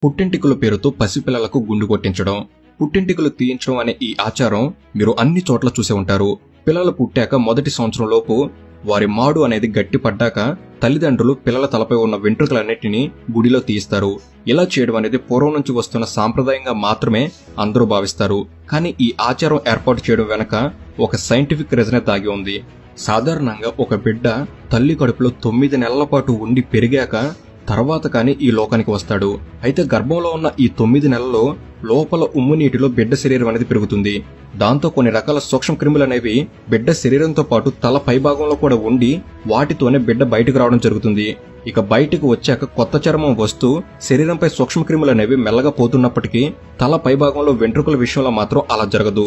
పుట్టింటికల పేరుతో పసిపిల్లలకు గుండు కొట్టించడం, పుట్టింటికలు తీయించడం అనే ఈ ఆచారం మీరు అన్ని చోట్ల చూసే ఉంటారు. పిల్లలు పుట్టాక మొదటి సంవత్సరంలోపు వారి మాడు అనేది గట్టి పడ్డాక తల్లిదండ్రులు పిల్లల తలపై ఉన్న వెంట్రుకలన్నిటినీ గుడిలో తీయిస్తారు. ఇలా చేయడం అనేది పూర్వం నుంచి వస్తున్న సాంప్రదాయంగా మాత్రమే అందరూ భావిస్తారు. కానీ ఈ ఆచారం ఏర్పాటు చేయడం వెనక ఒక సైంటిఫిక్ రీజనే దాగి ఉంది. సాధారణంగా ఒక బిడ్డ తల్లి కడుపులో 9 నెలల పాటు ఉండి పెరిగాక తర్వాత కానీ ఈ లోకానికి వస్తాడు. అయితే గర్భంలో ఉన్న ఈ 9 నెలల్లో లోపల ఉమ్ము నీటిలో బిడ్డ శరీరం అనేది పెరుగుతుంది. దాంతో కొన్ని రకాల సూక్ష్మ క్రిములు అనేవి బిడ్డ శరీరంతో పాటు తల పైభాగంలో కూడా ఉండి వాటితోనే బిడ్డ బయటకు రావడం జరుగుతుంది. ఇక బయటకు వచ్చాక కొత్త చర్మం వస్తూ శరీరంపై సూక్ష్మ క్రిములు అనేవి మెల్లగా పోతున్నప్పటికీ తల పైభాగంలో వెంట్రుకల విషయంలో మాత్రం అలా జరగదు.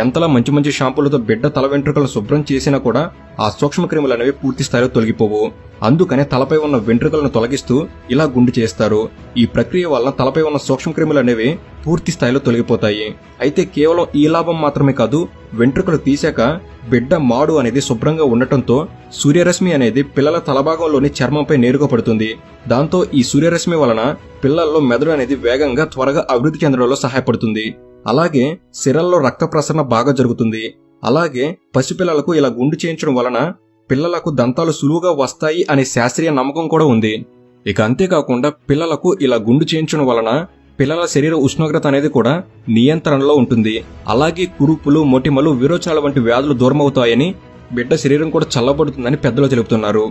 ఎంతలా మంచి మంచి షాంపూలతో బిడ్డ తల వెంట్రుకలను శుభ్రం చేసినా కూడా ఆ సూక్ష్మ క్రిములు అనేవి పూర్తి స్థాయిలో తొలగిపోవు. అందుకనే తలపై ఉన్న వెంట్రుకలను తొలగిస్తూ ఇలా గుండు చేస్తారు. ఈ ప్రక్రియ వల్ల తలపై ఉన్న సూక్ష్మ క్రిములు అనేవి పూర్తి స్థాయిలో తొలగిపోతాయి. అయితే కేవలం ఈ లాభం మాత్రమే కాదు, వెంట్రుకలు తీశాక బిడ్డ మాడు అనేది శుభ్రంగా ఉండటంతో సూర్యరశ్మి అనేది పిల్లల తలభాగంలోని చర్మంపై నేరుగా పడుతుంది. దాంతో ఈ సూర్యరశ్మి వలన పిల్లల్లో మెదడు అనేది వేగంగా త్వరగా అభివృద్ధి చెందడంలో సహాయపడుతుంది. అలాగే సిరల్లో రక్త ప్రసరణ బాగా జరుగుతుంది. అలాగే పసిపిల్లలకు ఇలా గుండు చేయించడం వలన పిల్లలకు దంతాలు సులువుగా వస్తాయి అనే శాస్త్రీయ నమ్మకం కూడా ఉంది. ఇక అంతేకాకుండా పిల్లలకు ఇలా గుండు చేయించడం వలన పిల్లల శరీర ఉష్ణోగ్రత అనేది కూడా నియంత్రణలో ఉంటుంది. అలాగే కురుపులు, మొటిమలు, విరోచనాలు వంటి వ్యాధులు దూరమవుతాయని, బిడ్డ శరీరం కూడా చల్లబడుతుందని పెద్దలు తెలుపుతున్నారు.